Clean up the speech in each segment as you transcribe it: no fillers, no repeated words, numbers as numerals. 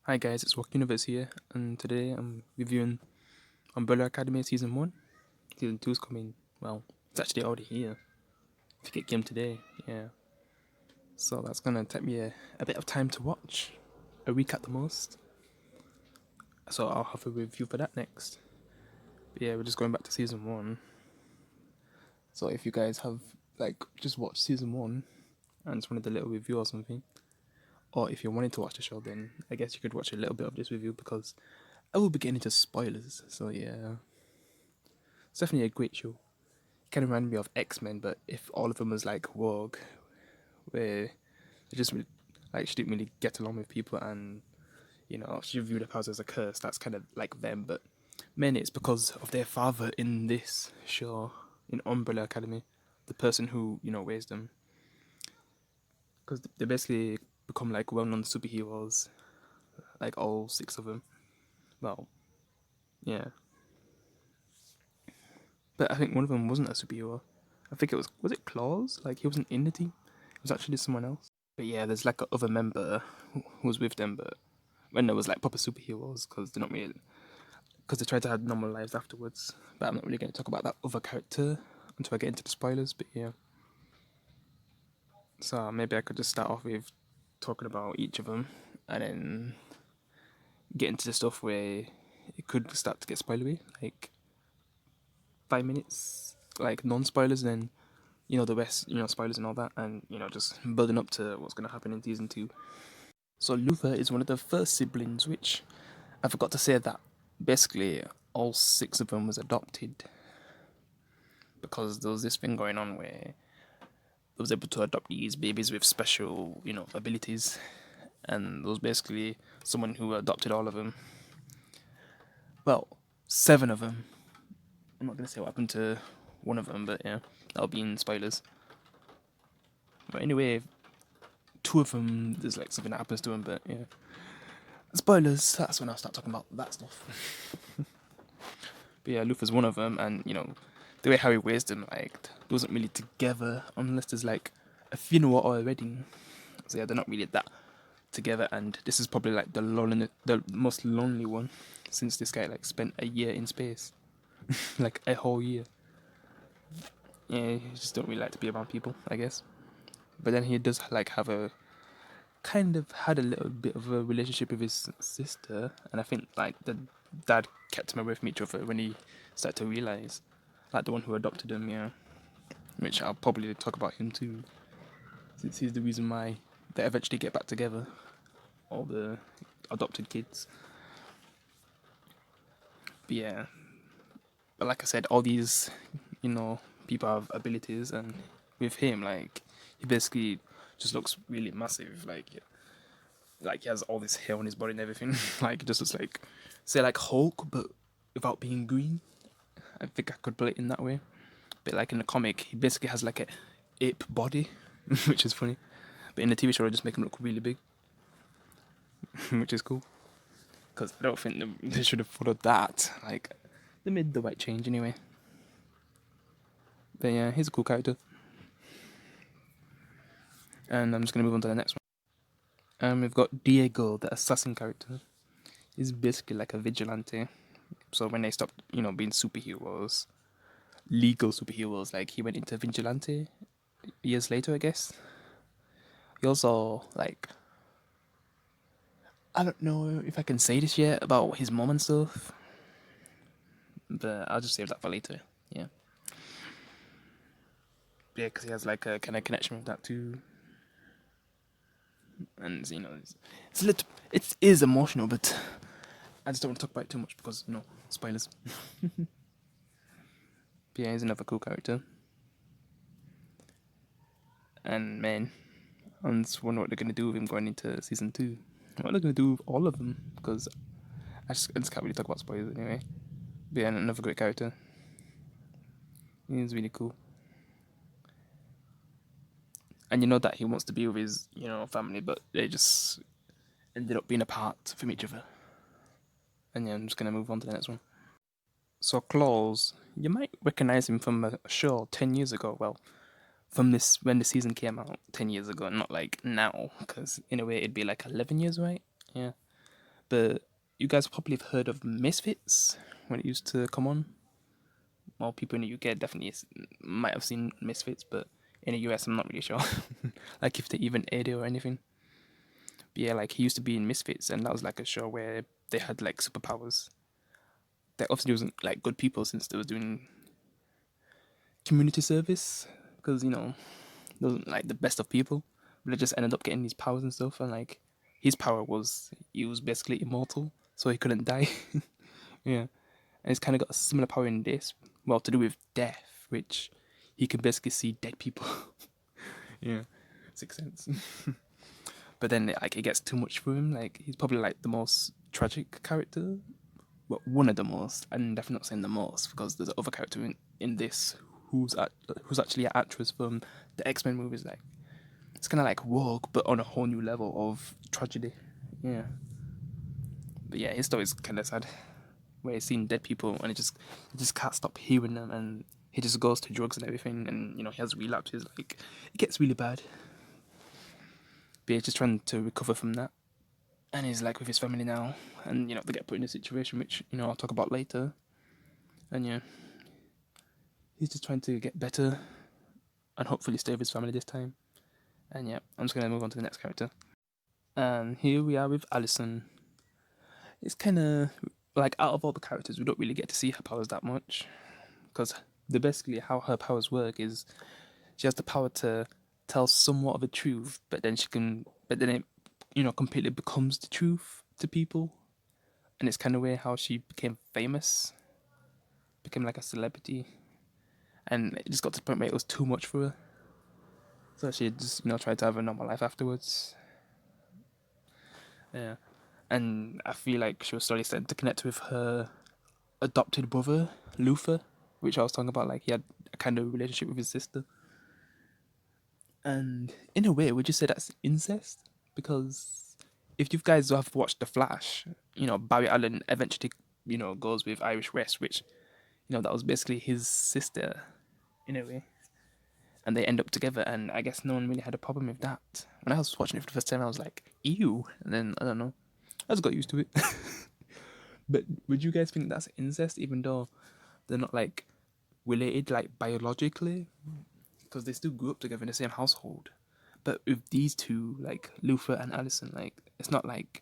Hi guys, it's Walk Universe here, and today I'm reviewing Umbrella Academy Season 1. Season 2 is coming, well, it's actually already here. I think it came today, yeah. So that's gonna take me a bit of time to watch, a week at the most. So I'll have a review for that next. But yeah, we're just going back to Season 1. So if you guys have, just watched Season 1 and just wanted a little review or something, or if you wanted to watch the show, then I guess you could watch a little bit of this review because I will be getting into spoilers, so yeah. It's definitely a great show. Kind of reminded me of X-Men, but if all of them was like Rogue, where they just she didn't really get along with people, and she viewed her powers as a curse. That's kind of like them, but mainly it's because of their father in this show, in Umbrella Academy, the person who raised them, because they basically become like well-known superheroes, like all six of them. Well, yeah, but I think one of them wasn't a superhero. I think was it Claus? Like he wasn't in the team. It was actually someone else. But yeah, there's like a other member who was with them, but when there was like proper superheroes, because they're not really, because they tried to have normal lives afterwards. But I'm not really going to talk about that other character until I get into the spoilers. But yeah, so maybe I could just start off with talking about each of them, and then get into the stuff where it could start to get spoilery, like 5 minutes, like non-spoilers, then the rest, spoilers and all that, and just building up to what's going to happen in season 2. So Luther is one of the first siblings, which I forgot to say that basically all six of them was adopted because there was this thing going on where they was able to adopt these babies with special, abilities, and there was basically someone who adopted all of them. Well, seven of them. I'm not gonna say what happened to one of them, but yeah, that'll be in spoilers. But anyway, two of them, there's like something that happens to them, but yeah. Spoilers, that's when I'll start talking about that stuff. But yeah, Luther's one of them, and the way Harry raised him, like, they wasn't really together unless there's like a funeral or a wedding. So yeah, they're not really that together, and this is probably like the most lonely one, since this guy like spent a year in space, like a whole year. Yeah, he just don't really like to be around people, I guess. But then he does like have a kind of had a little bit of a relationship with his sister, and I think like the dad kept him away from each other when he started to realize, like the one who adopted him, yeah. Which I'll probably talk about him too, since he's the reason why they eventually get back together, all the adopted kids. But yeah, but like I said, all these, people have abilities, and with him, like he basically just looks really massive, like he has all this hair on his body and everything. Like just looks like, say, like Hulk, but without being green. I think I could put it in that way. But like in the comic, he basically has like a ape body, which is funny. But in the TV show, they just make him look really big, which is cool. Because I don't think they should have followed that. Like they made the right change anyway. But yeah, he's a cool character. And I'm just gonna move on to the next one. We've got Diego, the assassin character. He's basically like a vigilante. So when they stopped, being superheroes, legal superheroes, like he went into vigilante years later, I guess. He also like, I don't know if I can say this yet about his mom and stuff, but I'll just save that for later. Yeah, yeah, because he has like a kind of connection with that too, and it's a little, it is emotional, but I just don't want to talk about it too much because spoilers. But yeah, he's another cool character, and man, I'm just wondering what they're gonna do with him going into season 2. What they're gonna do with all of them, because I just can't really talk about spoilers anyway. But yeah, another great character. He's really cool. And you know that he wants to be with his, family, but they just ended up being apart from each other. And yeah, I'm just gonna move on to the next one. So Claus, you might recognize him from a show 10 years ago. Well, from this when the season came out 10 years ago, not like now, because in a way it'd be like 11 years, right? Yeah. But you guys probably have heard of Misfits when it used to come on. Well, people in the UK definitely might have seen Misfits, but in the US, I'm not really sure. Like if they even aired it or anything. But yeah, like he used to be in Misfits, and that was like a show where they had like superpowers. They obviously wasn't like good people since they was doing community service, because they wasn't like the best of people, but they just ended up getting these powers and stuff. And like his power was he was basically immortal, so he couldn't die. Yeah, and he's kind of got a similar power in this, well, to do with death, which he can basically see dead people. Yeah, Sixth Sense. But then like it gets too much for him. Like he's probably like the most tragic character, well, one of the most, and definitely not saying the most, because there's another character in this who's actually an actress from the X-Men movies. Like it's kind of like Rogue, but on a whole new level of tragedy. Yeah, but yeah, his story is kind of sad, where he's seeing dead people and he just can't stop hearing them, and he just goes to drugs and everything, and he has relapses. Like it gets really bad, but he's just trying to recover from that, and he's like with his family now, and they get put in a situation which I'll talk about later, and yeah, he's just trying to get better and hopefully stay with his family this time. And yeah, I'm just gonna move on to the next character. And here we are with Allison. It's kind of like out of all the characters, we don't really get to see her powers that much, because basically how her powers work is she has the power to tell somewhat of a truth, but then it completely becomes the truth to people, and it's kind of weird how she became famous, became like a celebrity, and it just got to the point where it was too much for her. So she just tried to have a normal life afterwards. Yeah, and I feel like she was slowly starting to connect with her adopted brother, Luther, which I was talking about. Like he had a kind of relationship with his sister, and in a way, would you say that's incest? Because if you guys have watched The Flash, Barry Allen eventually, goes with Irish West, which that was basically his sister, in a way, and they end up together. And I guess no one really had a problem with that. When I was watching it for the first time, I was like, "Ew!" And then I don't know, I just got used to it. But would you guys think that's incest, even though they're not like related like biologically, because they still grew up together in the same household? But with these two, like Luther and Allison, like it's not like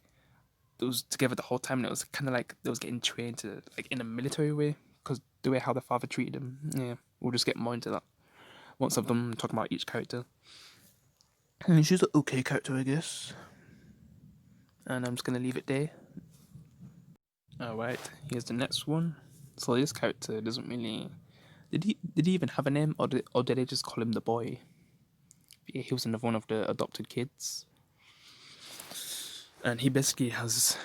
they was together the whole time. And it was kind of like they was getting trained to like in a military way, because the way how the father treated them. Yeah, we'll just get more into that once I've done talking about each character. And she's an okay character, I guess. And I'm just gonna leave it there. Alright, here's the next one. So this character doesn't really. Did he even have a name, or did they just call him the boy? Yeah, he was another one of the adopted kids, and he basically has,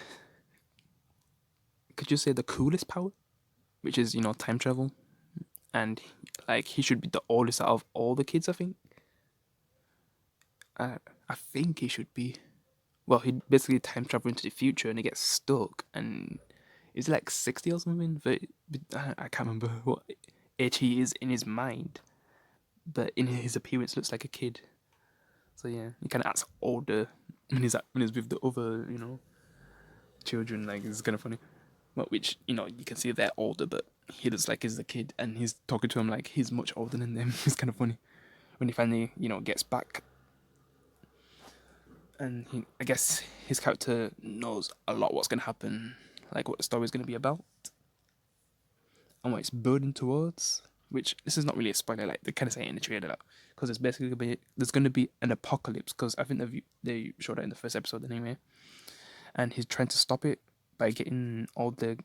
could you say, the coolest power, which is time travel, and like he should be the oldest out of all the kids. I think. I think he should be. Well, he basically time travel into the future, and he gets stuck, and is it like 60 or something? But I can't remember what age he is in his mind, but in his appearance looks like a kid. So yeah, he kind of acts older when he's with the other children. Like it's kind of funny. Well, which you can see they're older, but he looks like he's a kid, and he's talking to him like he's much older than them. It's kind of funny when he finally gets back, and I guess his character knows a lot what's gonna happen, like what the story's gonna be about, and what it's building towards. Which this is not really a spoiler, like they kind of say it in the trailer, because it's basically there's gonna be an apocalypse. Because I think they showed that in the first episode anyway, and he's trying to stop it by getting all the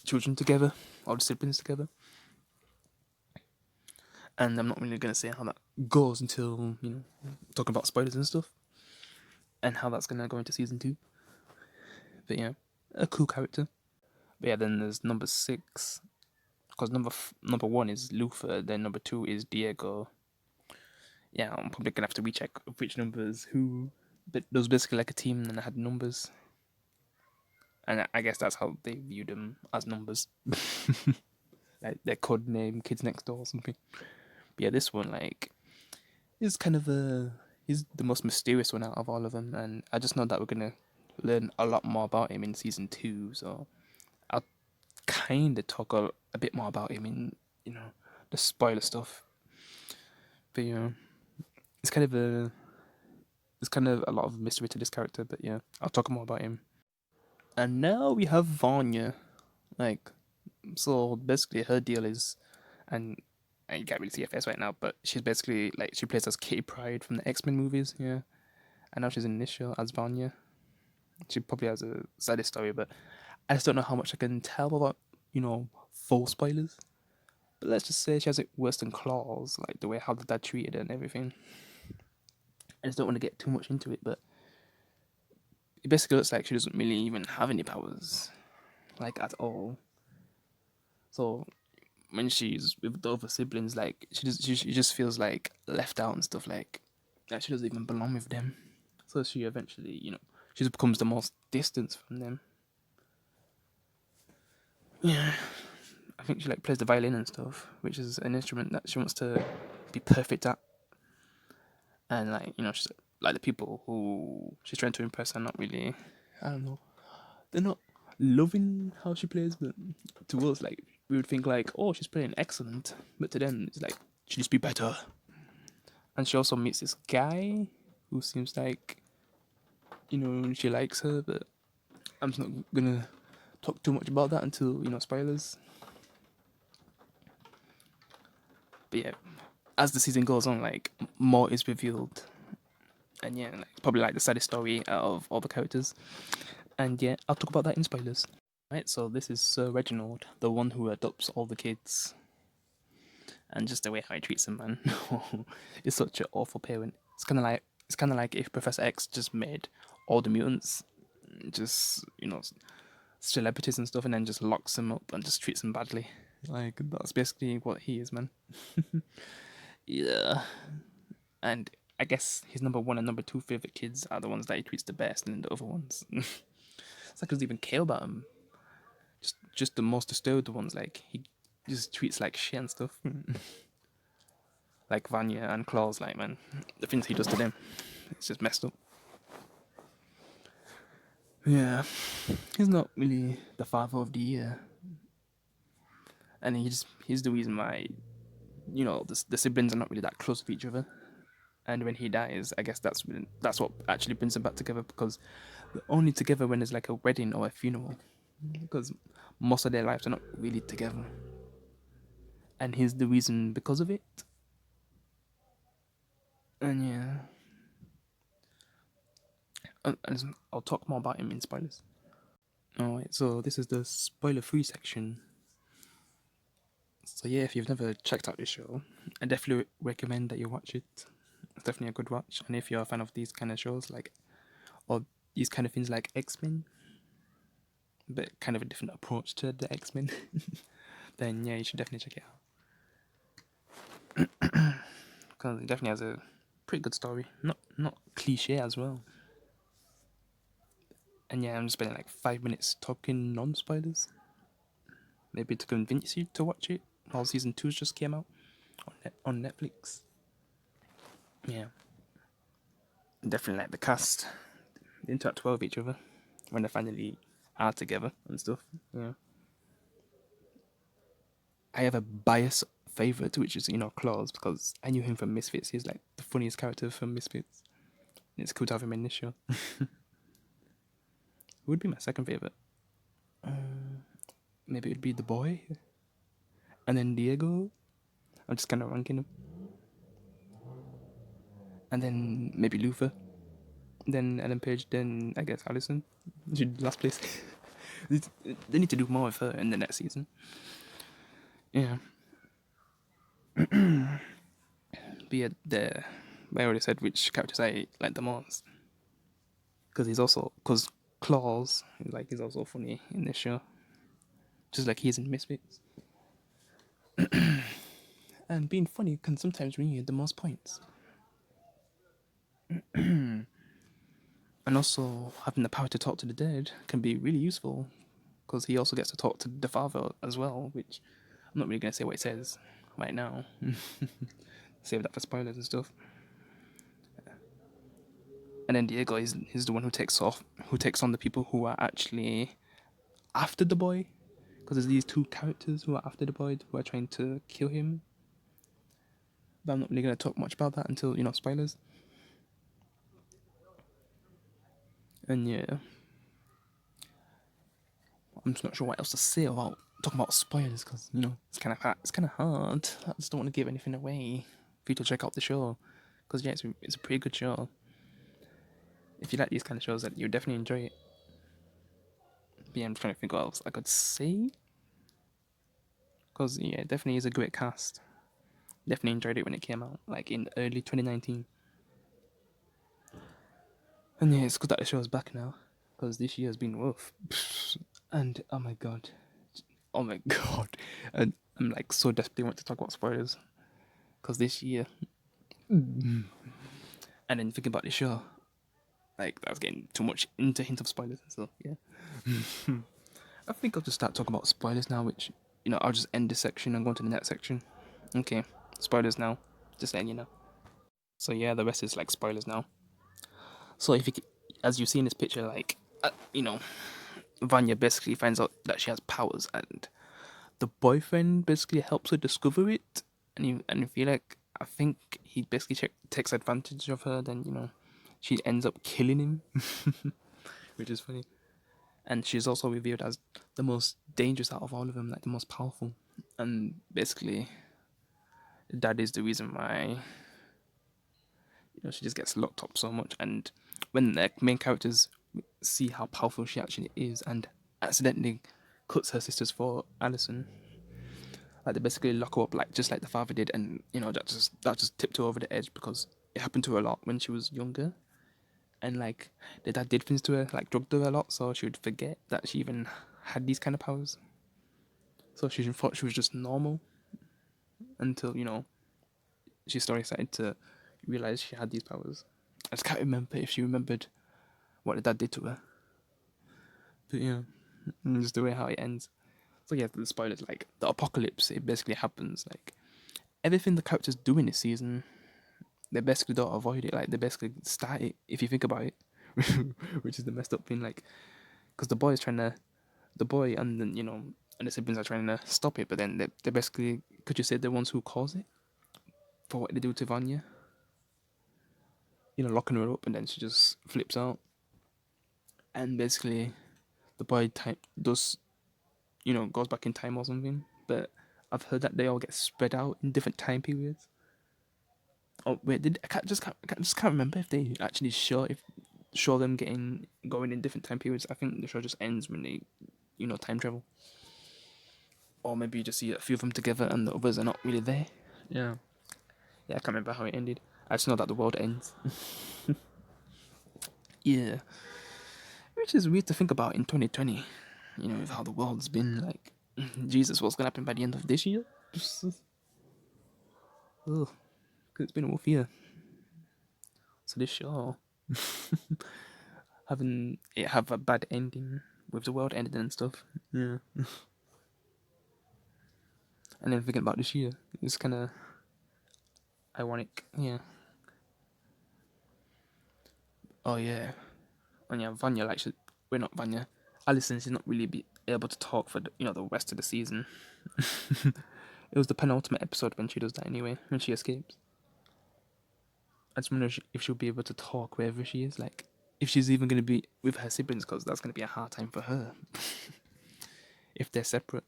children together, all the siblings together. And I'm not really gonna say how that goes until talking about spoilers and stuff, and how that's gonna go into season 2. But yeah, a cool character. But yeah, then there's number 6, because number 1 is Luther, then number 2 is Diego. Yeah, I'm probably gonna have to recheck which numbers who, but there was basically like a team and I had numbers, and I guess that's how they viewed them, as numbers, like their code name, Kids Next Door or something. But yeah, this one like is kind of he's the most mysterious one out of all of them, and I just know that we're gonna learn a lot more about him in season 2. So I'll kind of talk a bit more about him in, the spoiler stuff. But it's kind of a lot of mystery to this character. But yeah, I'll talk more about him. And now we have Vanya. Like, so basically her deal is, and you can't really see her face right now, but she's basically like she plays as Kitty Pryde from the X-Men movies. Yeah, and now she's in this show as Vanya. She probably has a side story, but I just don't know how much I can tell about, full spoilers. But let's just say she has it worse than Claws, like the way how the dad treated her and everything. I just don't want to get too much into it, but it basically looks like she doesn't really even have any powers, like at all. So when she's with the other siblings, like she just feels like left out and stuff, like she doesn't even belong with them. So she eventually, she just becomes the most distant from them. Yeah, I think she like plays the violin and stuff, which is an instrument that she wants to be perfect at. And like she's like the people who she's trying to impress are not really, I don't know, they're not loving how she plays, but to us, like we would think like, oh, she's playing excellent, but to them it's like she needs to be better. And she also meets this guy who seems like, she likes her, but I'm just not gonna talk too much about that until spoilers. But yeah, as the season goes on, like more is revealed, and yeah, like, probably like the saddest story out of all the characters. And yeah, I'll talk about that in spoilers. Right, so this is Sir Reginald, the one who adopts all the kids, and just the way how he treats them, man, is such an awful parent. It's kind of like if Professor X just made all the mutants just celebrities and stuff, and then just locks them up and just treats them badly. Like that's basically what he is, man. Yeah, and I guess his number 1 and number 2 favorite kids are the ones that he treats the best, and then the other ones, it's like he doesn't even care about them. Just the most disturbed ones, like he just treats like shit and stuff. Like Vanya and Claus, like man, the things he does to them, it's just messed up. Yeah, he's not really the father of the year, and he's the reason why the siblings are not really that close with each other. And when he dies, I guess that's what actually brings them back together, because they're only together when there's like a wedding or a funeral, because most of their lives are not really together. And he's the reason because of it. And yeah, I'll talk more about him in spoilers. Alright, so this is the spoiler-free section. So yeah, if you've never checked out this show, I definitely recommend that you watch it. It's definitely a good watch. And if you're a fan of these kind of shows, like, or these kind of things like X-Men, but kind of a different approach to the X-Men, then yeah, you should definitely check it out. Because it definitely has a pretty good story. Not cliche as well. And yeah, I'm just spending like 5 minutes talking non-spoilers. Maybe to convince you to watch it. All season 2 just came out on Netflix. Yeah. Definitely like the cast. They interact well with each other when they finally are together and stuff. Yeah. I have a bias favourite, which is, Claus, because I knew him from Misfits. He's like the funniest character from Misfits. And it's cool to have him in this show. Who would be my second favourite? Maybe it'd be the boy. And then Diego. I'm just kind of ranking him. And then maybe Luther. Then Ellen Page. Then I guess Allison. Last place. They need to do more with her in the next season. Yeah. But yeah, I already said which characters I like the most. Because Claus, like, he's also funny in this show. Just like he is in Misfits. And being funny can sometimes bring you the most points. And also, having the power to talk to the dead can be really useful, because he also gets to talk to the father as well, which I'm not really going to say what it says right now. Save that for spoilers and stuff. and then Diego is the one who takes on the people who are actually after the boy, because there's these two characters who are after the boy who are trying to kill him. But I'm not really gonna talk much about that until spoilers. And yeah, I'm just not sure what else to say about talking about spoilers because it's kind of hard. I just don't want to give anything away for you to check out the show because yeah, it's a pretty good show. If you like these kind of shows, that you definitely enjoy it. But yeah, I'm trying to think what else I could say because yeah, it definitely is a great cast. Definitely enjoyed it when it came out, like in early 2019. And yeah, it's good that the show's back now because this year has been rough. And oh my god, and I'm like so desperately want to talk about spoilers because this year, and then thinking about the show, like that's getting too much into hint of spoilers. So yeah, I think I'll just start talking about spoilers now. Which I'll just end this section and go into the next section. Okay, spoilers now. Just letting you know. So yeah, the rest is like spoilers now. So as you see in this picture, like Vanya basically finds out that she has powers, and the boyfriend basically helps her discover it. And if you like, I think he basically takes advantage of her. Then she ends up killing him, which is funny. And she's also revealed as the most dangerous out of all of them, like the most powerful. And basically, that is the reason why she just gets locked up so much. And when the main characters see how powerful she actually is, and accidentally cuts her sister's for Allison, like they basically lock her up, like just like the father did, and that just tipped her over the edge because it happened to her a lot when she was younger, and like the dad did things to her, like drugged her a lot, so she would forget that she even had these kind of powers. So she thought she was just normal until she started to realize she had these powers. I just can't remember if she remembered what the dad did to her, but yeah, just the way how it ends. So yeah, the spoilers, like the apocalypse, it basically happens. Like everything the characters do in this season, they basically don't avoid it. Like they basically start it. If you think about it, which is the messed up thing. Like because the boy and then and the siblings are trying to stop it, but then they basically, could you say, the ones who cause it for what they do to Vanya. Locking her up, and then she just flips out, and basically the boy type does goes back in time or something. But I've heard that they all get spread out in different time periods. Oh wait, I just can't remember if they actually show them going in different time periods. I think the show just ends when they time travel, or maybe you just see a few of them together and the others are not really there. Yeah, yeah, I can't remember how it ended. I just know that the world ends. Yeah, which is weird to think about in 2020. With how the world's been like. Jesus, what's gonna happen by the end of this year? Ugh, 'cause it's been a rough year. So this show having it have a bad ending with the world ending and stuff. Yeah. And then thinking about this year, it's kind of ironic. Yeah. Oh yeah. And yeah, Vanya like we're not Vanya. Alison is not really be able to talk for the rest of the season. It was the penultimate episode when she does that anyway, when she escapes. I just wonder if she'll be able to talk wherever she is, like if she's even gonna be with her siblings, because that's gonna be a hard time for her if they're separate.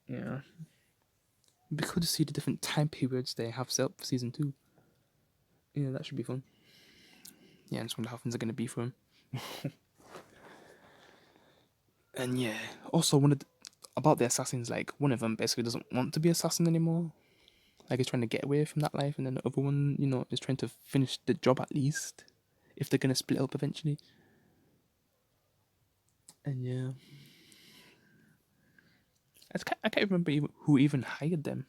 Yeah. It'd be cool to see the different time periods they have set up for season 2. Yeah, that should be fun. Yeah, I just wonder how things are gonna be for him. And yeah, also about the assassins, like one of them basically doesn't want to be assassin anymore. Like he's trying to get away from that life, and then the other one, is trying to finish the job at least, if they're gonna split up eventually. And yeah, I can't remember who even hired them.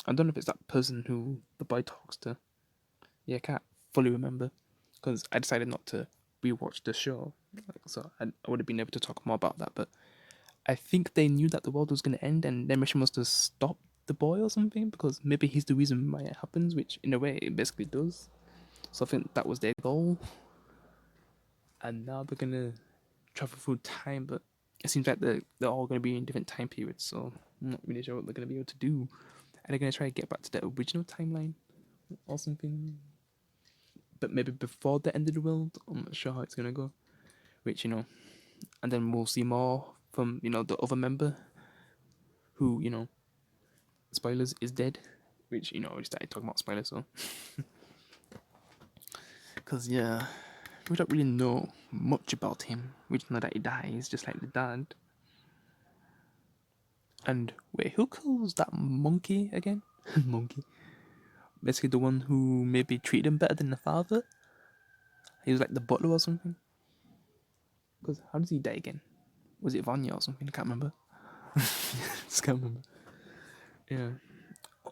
I don't know if it's that person who the boy talks to. Yeah, I can't fully remember because I decided not to rewatch the show, so I would have been able to talk more about that. But I think they knew that the world was going to end, and their mission was to stop the boy or something, because maybe he's the reason why it happens, which in a way it basically does. So I think that was their goal. And now they're gonna travel through time, but it seems like they're all gonna be in different time periods. So I'm not really sure what they're gonna be able to do. Are they gonna try to get back to the original timeline or something? But maybe before the end of the world. I'm not sure how it's gonna go. Which and then we'll see more from the other member who spoilers is dead. Which we started talking about spoilers, so because yeah, we don't really know much about him. We just know that he dies, just like the dad. And wait, who kills that monkey again? Monkey. Basically, the one who maybe treated him better than the father. He was like the butler or something. Because how does he die again? Was it Vanya or something? I can't remember. Just can't remember. Yeah.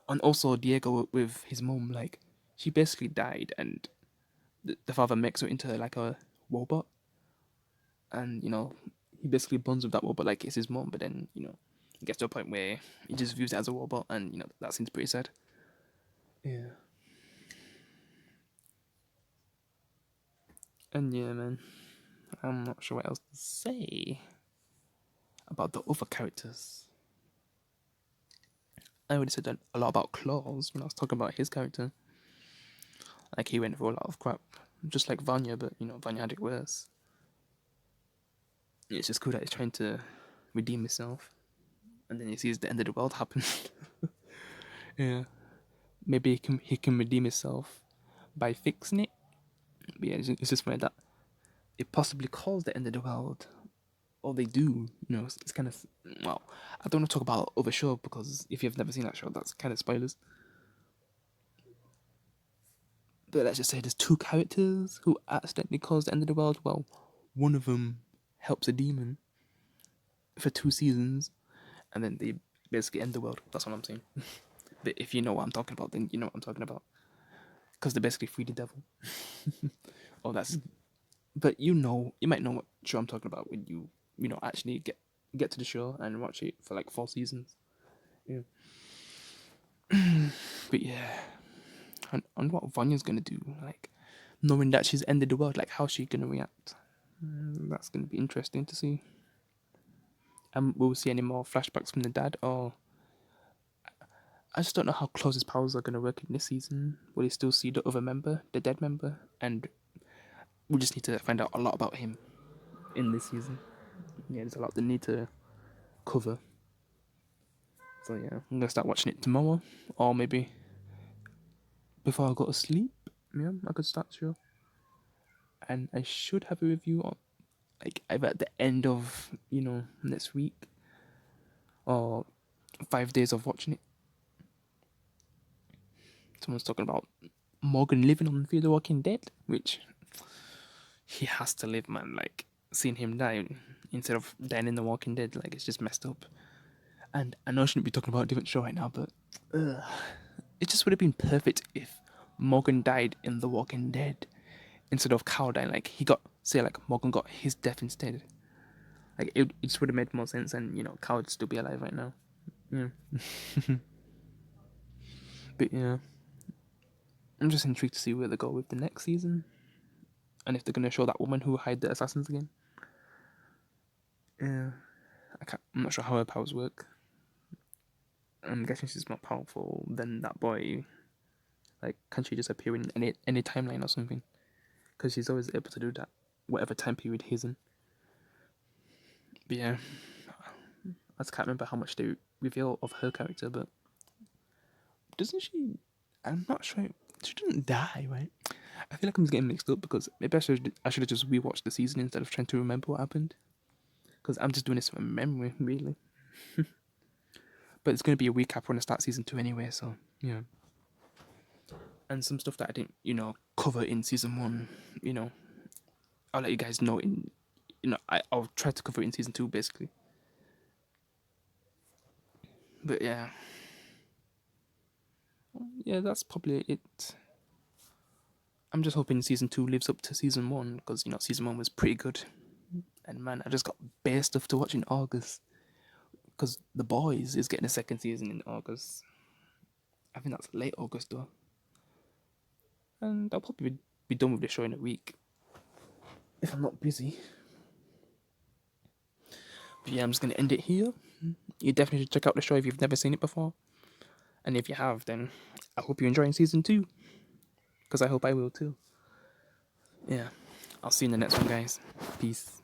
And also Diego with his mom, like she basically died, and the father makes her into like a robot, and he basically bonds with that robot like it's his mom, but then it gets to a point where he just views it as a robot, and that seems pretty sad. Yeah. And yeah, man, I'm not sure what else to say about the other characters. I already said a lot about Claus when I was talking about his character. Like he went through a lot of crap, just like Vanya, but Vanya had it worse. It's just cool that he's trying to redeem himself, and then he sees the end of the world happen. Yeah, maybe he can redeem himself by fixing it. But yeah, it's just funny that it possibly caused the end of the world, or they do. It's kind of well. I don't want to talk about other show because if you've never seen that show, that's kind of spoilers. But let's just say there's two characters who accidentally caused the end of the world. Well, one of them helps a demon for 2 seasons, and then they basically end the world. That's what I'm saying. But if you know what I'm talking about, then you know what I'm talking about. Because they basically free the devil. Oh, that's. But you might know what show I'm talking about when you actually get to the show and watch it for like 4 seasons. Yeah. But yeah, and what Vanya's gonna do, like knowing that she's ended the world, like how's she gonna react? That's gonna be interesting to see. Will we see any more flashbacks from the dad, or I just don't know how close his powers are gonna work in this season. Will he still see the other member, the dead member, and we just need to find out a lot about him in this season. Yeah, there's a lot they need to cover. So yeah, I'm gonna start watching it tomorrow, or maybe before I go to sleep. Yeah, I could start the show, and I should have a review on like either at the end of next week, or 5 days of watching it. Someone's talking about Morgan living on Fear the Walking Dead, which he has to live, man. Like seeing him die instead of dying in The Walking Dead, like it's just messed up. And I know I shouldn't be talking about a different show right now, but it just would have been perfect if Morgan died in The Walking Dead instead of Carl dying. Like he got, say, like Morgan got his death instead. Like it just would have made more sense, and Carl would still be alive right now. Yeah. But yeah, I'm just intrigued to see where they go with the next season, and if they're gonna show that woman who hired the assassins again. Yeah, I'm not sure how her powers work. I'm guessing she's more powerful than that boy. Like, can she just appear in any timeline or something? Because she's always able to do that, whatever time period he's in. But yeah, I just can't remember how much they reveal of her character, but doesn't she? I'm not sure. She didn't die, right? I feel like I'm just getting mixed up because maybe I should have just rewatched the season instead of trying to remember what happened. Because I'm just doing this from memory, really. But it's going to be a recap when I start season 2 anyway, so yeah. And some stuff that I didn't, cover in season 1, I'll let you guys know I'll try to cover it in season 2, basically. But yeah. Yeah, that's probably it. I'm just hoping season 2 lives up to season 1, because, season 1 was pretty good. And man, I just got bare stuff to watch in August. Because The Boys is getting a second season in August. I think that's late August though. And I'll probably be done with the show in a week if I'm not busy. But yeah, I'm just gonna end it here. You definitely should check out the show if you've never seen it before, and if you have, then I hope you're enjoying season 2, because I hope I will too. Yeah, I'll see you in the next one, guys. Peace.